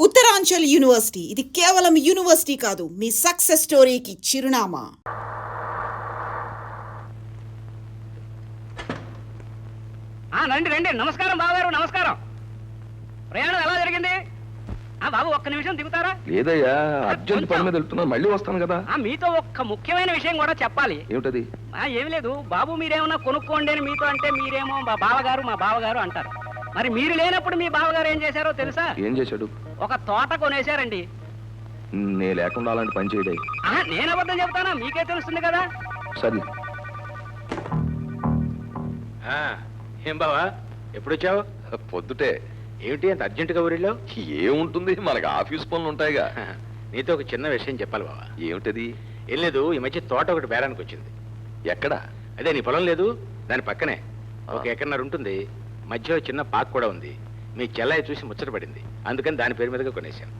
Uttaranchal university ఇది కేవలం university కాదు, మీ సక్సెస్ స్టోరీకి చిరునామా. రండి రండి. నమస్కారం బావగారు, నమస్కారం. ప్రయాణం ఎలా జరిగింది? బాబు ఒక్క నిమిషం దిగుతారా? లేదయ్యా, అర్జెంట్ పని మీద వెళ్తున్నా, మళ్ళీ వస్తాను కదా. మీతో ఒక్క ముఖ్యమైన విషయం కూడా చెప్పాలి. ఏమిటది? ఏమి లేదు బాబు, మీరేమన్నా కొనుక్కోండి అని మీతో అంటే మీరేమో మా బావగారు అంటారు. మరి మీరు లేనప్పుడు మీ బావగారు ఏం చేశారో తెలుసా? ఏం చేశాడు? ఒక తోట కొనేశారండి. నే లేకుండా అలాంటి పని చేయడే. నేను అబద్ధం చెబుతానా? మీకే తెలుస్తుంది కదా. సరే. ఏం బావా, ఎప్పుడొచ్చావు? పొద్దుటే. ఏమిటి అంత అర్జెంటుగా ఊరిలో? ఏముంటుంది, మనకి ఆఫీస్ పనులు ఉంటాయిగా. నీతో ఒక చిన్న విషయం చెప్పాలి బావా. ఏమిటది? ఏం లేదు, ఈ మధ్య తోట ఒకటి బేరానికి వచ్చింది. ఎక్కడ? అదే నీ పొలం లేదు, దాని పక్కనే ఒక ఎకరన్నర ఉంటుంది. మధ్యలో చిన్న పార్క్ కూడా ఉంది. మీ చెల్లయ్య చూసి ముచ్చట పడింది, అందుకని దాని పేరు మీదుగా కొనేశాను.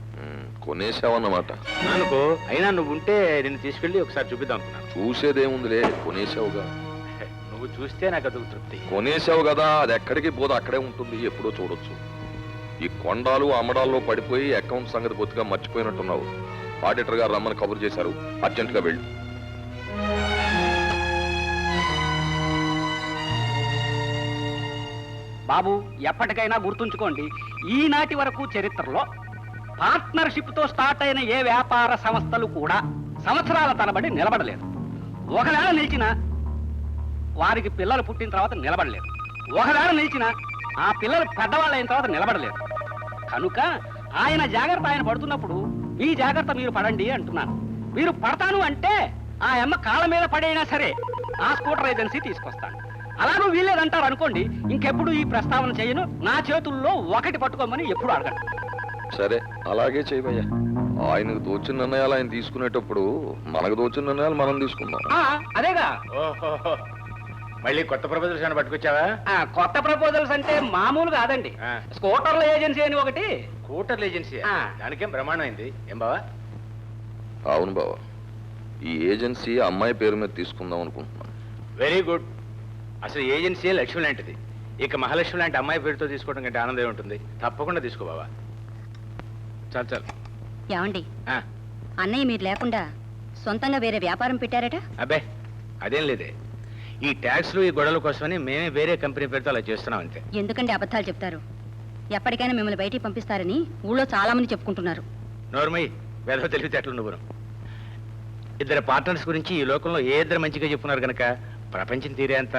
కొనేసావన్నమాట. అనుకో, అయినా నువ్వు ఉంటే నిన్ను తీసుకెళ్ళి ఒకసారి చూపిద్దాం అనుకున్నాను. చూసేదేముందిలే, కొనేసావుగా. నువ్వు చూస్తే నాకు అదొక తృప్తి. కొనేసావు కదా, అది ఎక్కడికి పోదు, అక్కడే ఉంటుంది, ఎప్పుడో చూడొచ్చు. ఈ కొండాలు అమ్మడాల్లో పడిపోయి అకౌంట్ సంగతి బొత్తుగా మర్చిపోయినట్టున్నావు. ఆడిటర్ గారు రమ్మని కబురు చేశారు, అర్జెంట్ గా వెళ్ళి. బాబు ఎప్పటికైనా గుర్తుంచుకోండి, ఈనాటి వరకు చరిత్రలో పార్ట్నర్షిప్ తో స్టార్ట్ అయిన ఏ వ్యాపార సంస్థలు కూడా సంవత్సరాల తరబడి నిలబడలేదు. ఒకవేళ నిలిచిన వారికి పిల్లలు పుట్టిన తర్వాత నిలబడలేదు. ఒకవేళ నిలిచిన ఆ పిల్లలు పెద్దవాళ్ళు అయిన తర్వాత నిలబడలేదు. కనుక ఆయన జాగ్రత్త ఆయన పడుతున్నప్పుడు మీ జాగ్రత్త మీరు పడండి అంటున్నాను. మీరు పడతాను అంటే ఆ అమ్మ కాళ్ళ మీద పడైనా సరే ఆ స్కూటర్ ఏజెన్సీ తీసుకొస్తాను. అలాగూ వీల్లేదంటారు అనుకోండి, ఇంకెప్పుడు ఈ ప్రస్తావన చేయను. నా చేతుల్లో ఒకటి పట్టుకోమని ఎప్పుడు అడగండి. సరే, అలాగే చేయవయ్యా. ఆయనకు తోచిన నిర్ణయాలు ఆయన తీసుకునేటప్పుడు మనకు తోచిన నిర్ణయాలు మనం తీసుకుందాం. అదేగా. ఓహో, మళ్ళీ కొత్త ప్రపోజల్స్ ఏమైనా పట్టుకొచ్చావా? కొత్త ప్రపోజల్స్ అంటే మామూలు కాదండి. స్కూటర్ల ఏజెన్సీ అని ఒకటి. స్కూటర్ల ఏజెన్సీ? దానికేం బ్రహ్మాండం అయింది. ఏం బావా? అవును బావా, ఈ ఏజెన్సీ అమ్మాయి పేరు మీద తీసుకుందాం అనుకుంటున్నాను. Very good. అసలు ఏజెన్సీ లక్ష్మి లాంటిది. ఇక మహాలక్ష్మి లాంటి అమ్మాయి పేరుతో తీసుకోవడం కంటే ఆనందం ఉంటుంది. తప్పకుండా తీసుకో బావా. చాలు చాలు. ఏమండి, అన్నయ్య మీరు లేకుండా సొంతంగా వేరే వ్యాపారం పెట్టారట? అబ్బే అదేం లేదే, ఈ ట్యాక్స్లు ఈ గొడవల కోసమని మేమే వేరే కంపెనీ పేరుతో అలా చేస్తున్నాం అంతే. ఎందుకంటే అబద్ధాలు చెప్తారు? ఎప్పటికైనా మిమ్మల్ని బయటికి పంపిస్తారని ఊళ్ళో చాలా మంది చెప్పుకుంటున్నారు. నోర్మయ్య, వేద తెలివితేటలు నువ్వు. ఇద్దరు పార్ట్నర్స్ గురించి ఈ లోకంలో ఏ ఇద్దరు మంచిగా చెప్పున్నారు కనుక ప్రపంచం తీరే అంత.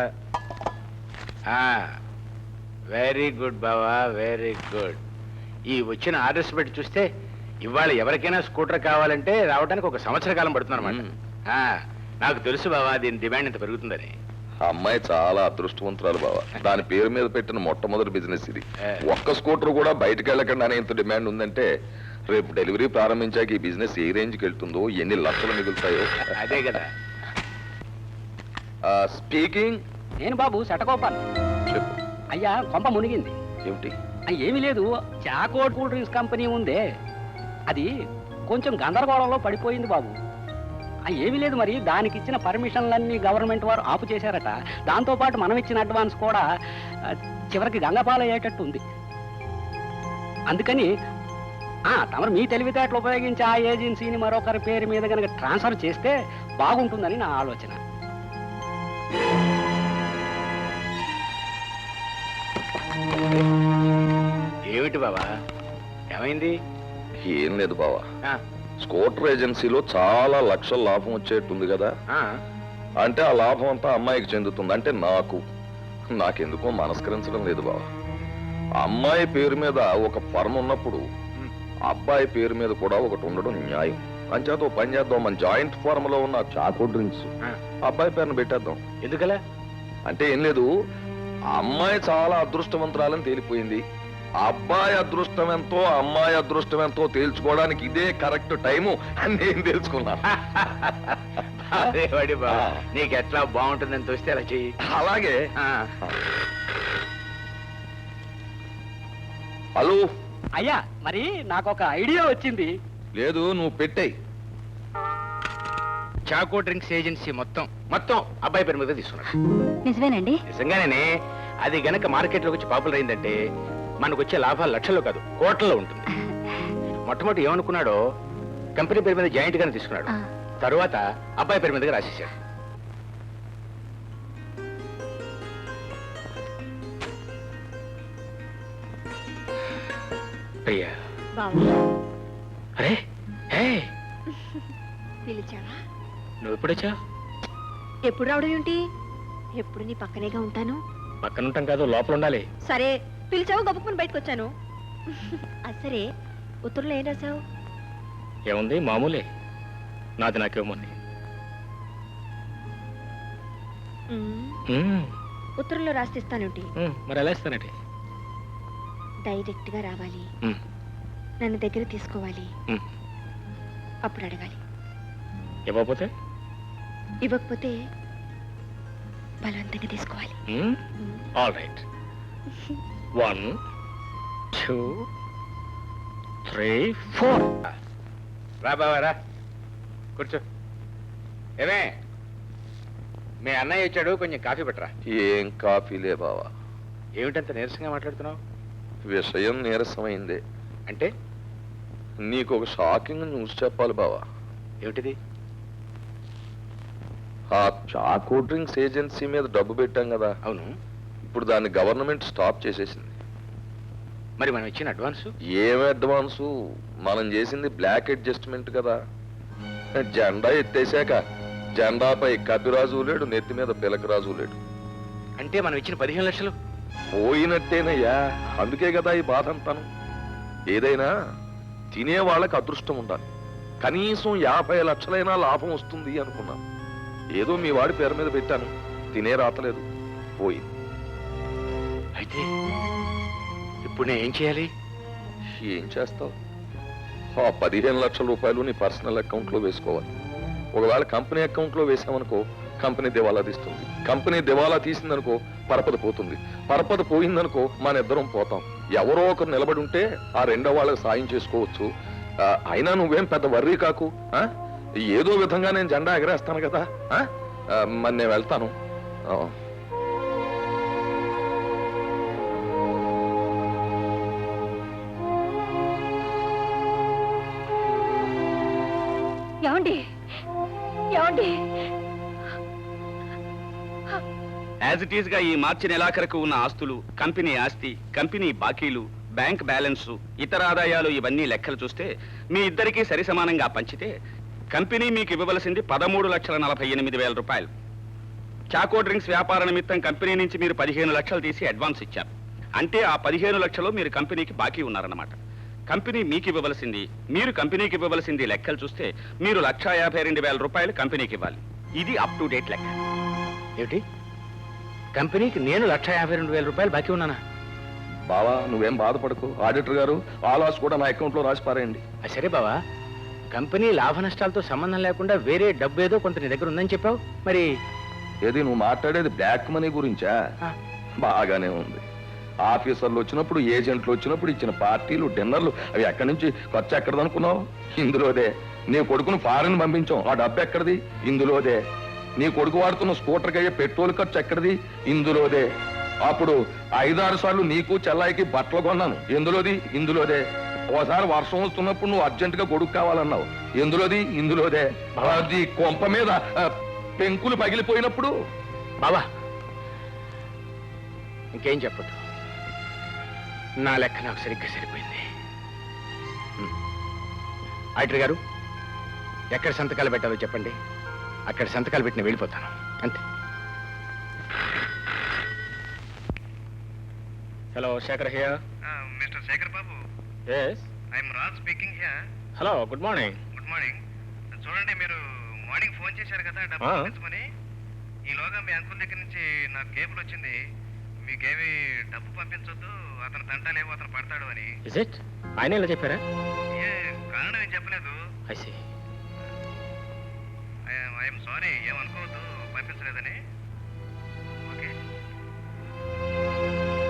వెరీ గుడ్ బావా, వెరీ గుడ్. ఈ వచ్చిన ఆర్డర్స్ పెట్టి చూస్తే ఇవాళ ఎవరికైనా స్కూటర్ కావాలంటే రావడానికి ఒక సంవత్సర కాలం పడుతుంది అన్నమాట. నాకు తెలుసు బావా, దీని డిమాండ్ ఇంత పెరుగుతుందని. ఆ అమ్మాయి చాలా అదృష్టవంతురాలు బావా. దాని పేరు మీద పెట్టిన మొట్టమొదటి బిజినెస్ ఇది. ఒక్క స్కూటర్ కూడా బయటకు వెళ్ళకుండా ఇంత డిమాండ్ ఉందంటే రేపు డెలివరీ ప్రారంభించాక ఈ బిజినెస్ ఏ రేంజ్కి వెళ్తుందో, ఎన్ని లక్షలు మిగులుతాయో. అదే కదా. స్పీకింగ్. నేను బాబు శటకోపాలు. చెప్పు. అయ్యా, కొంప మునిగింది. ఏమిటి? ఏమీ లేదు, చాకోట్ కూల్ డ్రింక్స్ కంపెనీ ఉందే, అది కొంచెం గందరగోళంలో పడిపోయింది బాబు. ఏమీ లేదు, మరి దానికి ఇచ్చిన పర్మిషన్లన్నీ గవర్నమెంట్ వారు ఆపు చేశారట. దాంతోపాటు మనం ఇచ్చిన అడ్వాన్స్ కూడా చివరికి గంగపాలయ్యేటట్టు ఉంది. అందుకని తమరు మీ తెలివితేటలు ఉపయోగించి ఆ ఏజెన్సీని మరొకరి పేరు మీద కనుక ట్రాన్స్ఫర్ చేస్తే బాగుంటుందని నా ఆలోచన. ఏమిటి బావా, ఏమైంది? ఏం లేదు బావా, స్కూటర్ ఏజెన్సీలో చాలా లక్షల లాభం వచ్చేట్టుంది కదా. అంటే ఆ లాభం అంతా అమ్మాయికి చెందుతుంది. అంటే నాకెందుకో మనస్కరించడం లేదు బావా. అమ్మాయి పేరు మీద ఒక ఫర్మ్ ఉన్నప్పుడు అబ్బాయి పేరు మీద కూడా ఒకటి ఉండడం న్యాయం. అంచేతో పని చేద్దాం, మన జాయింట్ ఫార్మ్ లో ఉన్న చాకో డ్రింక్స్ అబ్బాయి పేరును పెట్టేద్దాం. ఎందుకలా? అంటే ఏం లేదు, అమ్మాయి చాలా అదృష్టవంతురాలని తేలిపోయింది. అబ్బాయి అదృష్టం ఎంతో అమ్మాయి అదృష్టం ఎంతో తేల్చుకోవడానికి ఇదే కరెక్ట్ టైము అని నేను తెలుసుకున్నాను. నీకు ఎట్లా బాగుంటుందని చూస్తే అలా చెయ్యి. అలాగే. హలో అయ్యా, మరి నాకు ఒక ఐడియా వచ్చింది. లేదు, నువ్వు పెట్టేయి. చాకో డ్రింక్స్ ఏజెన్సీ మొత్తం అబ్బాయి పేరు మీద తీసుకున్నాడు. నిజమేనండి? నిజంగానే. అది గనక మార్కెట్లోకి వచ్చి పాపులర్ అయిందంటే మనకు వచ్చే లాభాలు లక్షల్లో కాదు, కోట్లలో ఉంటుంది. మొట్టమొదటి ఏమనుకున్నాడో కంపెనీ పేరు మీద జాయింట్ గానే తీసుకున్నాడు. ఆ. తరువాత అబ్బాయి పేరు మీదగా రాసేసాడు. ప్రియా, అరే హే, పిలిచావా? నువ్వు ఎప్పుడొచ్చా? ఎప్పుడు రావడం ఏంటి? ఎప్పుడు నీ పక్కనేగా ఉంటాను. పక్కన ఉంటాం కాదు, లోపల ఉండాలి. సరే, పిలిచావు గబుక్కుని బయటకు వచ్చాను. సరే, ఉత్తరంలో ఏం రాసావు? ఏముంది, మామూలే. నాది నాకేమోంది. ఉత్తరంలో రాసిస్తానేంటి? మరి ఎలా ఇస్తానండి? డైరెక్ట్ గా రావాలి, నన్ను దగ్గర తీసుకోవాలి, అప్పుడు అడగాలి. ఇవ్వకపోతే? ఇవ్వకపోతే బలవంతంగా తీసుకోవాలి. All right. 1 2 3 4. రా బావా, రా కూర్చో. ఏమే, మీ అన్నయ్య వచ్చాడు, కొంచెం కాఫీ పెట్టరా. ఏం కాఫీలే బావా. ఏమిటంత నీరసంగా మాట్లాడుతున్నావు? విషయం నీరసమైందే. అంటే నీకు ఒక షాకింగ్ న్యూస్ చెప్పాలి బావా. ఏమిటిది? ఆ చాకో డ్రింక్స్ ఏజెన్సీ మీద డబ్బు పెట్టాం కదా, అవును. ఇప్పుడు దాన్ని గవర్నమెంట్ స్టాప్ చేసేసింది. మరి మనం ఇచ్చిన అడ్వాన్సు? ఏం అడ్వాన్సు? మనం చేసింది బ్లాక్ అడ్జస్ట్మెంట్ కదా. జెండా ఎత్తేసాక జెండాపై కపిరాజు లేడు, నెత్తి మీద పిలకరాజు లేడు. అంటే మనం ఇచ్చిన 15 లక్షలు పోయినట్టేనయ్యా. అందుకే కదా ఈ బాధ అంతాను. ఏదైనా తినే వాళ్ళకి అదృష్టం ఉండాలి. కనీసం 50 లక్షలైనా లాభం వస్తుంది అనుకున్నాను. ఏదో మీ వాడి పేరు మీద పెట్టాను, తినే రాతలేదు, పోయింది. అయితే ఇప్పుడు నేను ఏం చేయాలి? ఏం చేస్తావు? ఆ 15 లక్షల రూపాయలు నీ పర్సనల్ అకౌంట్లో వేసుకోవాలి. ఒకవేళ కంపెనీ అకౌంట్లో వేసామనుకో, కంపెనీ దివాలా తీస్తుంది. కంపెనీ దివాలా తీసిందనుకో, పరపద పోతుంది. పరపద పోయిందనుకో, మన ఇద్దరం పోతాం. ఎవరో ఒకరు నిలబడి ఉంటే ఆ రెండో వాళ్ళకి సాయం చేసుకోవచ్చు. అయినా నువ్వేం పెద్ద వర్రీ కాకు. ఏదో విధంగా నేను జెండా ఎగరేస్తాను కదా. మరి నేను వెళ్తాను. ఏమండి? ఏమండి? యాజ్ ఇట్ ఈస్ గా ఈ మార్చి నెలాఖరుకు ఉన్న ఆస్తులు, కంపెనీ ఆస్తి, కంపెనీ బాకీలు, బ్యాంక్ బ్యాలెన్స్, ఇతర ఆదాయాలు ఇవన్నీ లెక్కలు చూస్తే మీ ఇద్దరికీ సరి సమానంగా పంచితే కంపెనీ మీకు ఇవ్వవలసింది 13,48,000 రూపాయలు. చాకో డ్రింక్స్ వ్యాపార నిమిత్తం కంపెనీ నుంచి మీరు 15 లక్షలు తీసి అడ్వాన్స్ ఇచ్చారు. అంటే ఆ 15 లక్షలు మీరు కంపెనీకి బాకీ ఉన్నారన్నమాట. కంపెనీ మీకు ఇవ్వవలసింది, మీరు కంపెనీకి ఇవ్వవలసింది లెక్కలు చూస్తే మీరు 1,52,000 రూపాయలు కంపెనీకి ఇవ్వాలి. ఇది అప్ టు డేట్ లెక్క. ఏమిటి, కంపెనీకి నేను 1,52,000 రూపాయలు బాకీ ఉన్నానా? బావా నువ్వేం బాధపడకు. ఆడిటర్ గారు ఆ లాస్ కూడా నా అకౌంట్లో రాసి పారేయండి. సరే బావా, కంపెనీ లాభ నష్టాలతో సంబంధం లేకుండా వేరే డబ్బు ఏదో కొంత నీ దగ్గర ఉందని చెప్పావు. మరి ఏది నువ్వు మాట్లాడేది బ్లాక్ మనీ గురించా? బాగానే ఉంది. ఆఫీసర్లు వచ్చినప్పుడు, ఏజెంట్లు వచ్చినప్పుడు ఇచ్చిన పార్టీలు, డిన్నర్లు, అవి ఎక్కడి నుంచి ఖర్చు ఎక్కడదనుకున్నావు? ఇందులోదే. నీ కొడుకును ఫారెన్ పంపించాం, ఆ డబ్బు ఎక్కడిది? ఇందులోదే. నీ కొడుకు వాడుతున్న స్కూటర్కి అయ్యే పెట్రోల్ ఖర్చు ఎక్కడిది? ఇందులోదే. అప్పుడు 5-6 సార్లు నీకు చెల్లాయికి బట్టలు కొన్నాను, ఎందులోది? ఇందులోదే. ఓసారి వర్షం వస్తున్నప్పుడు నువ్వు అర్జెంటుగా కొడుకు కావాలన్నావు, ఎందులోది? ఇందులోదే. అది కొంప మీద పెంకులు పగిలిపోయినప్పుడు. బావా ఇంకేం చెప్పదు, నా లెక్క నాకు సరిగ్గా సరిపోయింది. ఆడిటర్ గారు, ఎక్కడ సంతకాలు పెట్టాలో చెప్పండి, అక్కడ సంతకాలు పెట్టిన వెళ్ళిపోతాను, అంతే. Hello, Shekhar here. Mister Shekhar Babu, yes, I'm Raj speaking here. Hello, good morning. Good morning. చూడండి, మీరు మార్నింగ్ ఫోన్ చేశారు కదా డబ్బు పంపించమని. ఈలోగా మీ అంకుల్ దగ్గర నుంచి నాకు కేబుల్ వచ్చింది, మీకేమి డబ్బు పంపించొద్దు, అతను తంటాలేమో అతను పడతాడు అని. Is it? ఆయన ఇలా చెప్పారా? ఏ కారణం ఏం చెప్పలేదు. I see. ఐఎమ్ సారీ, ఏమనుకోవద్దు పంపించలేదని.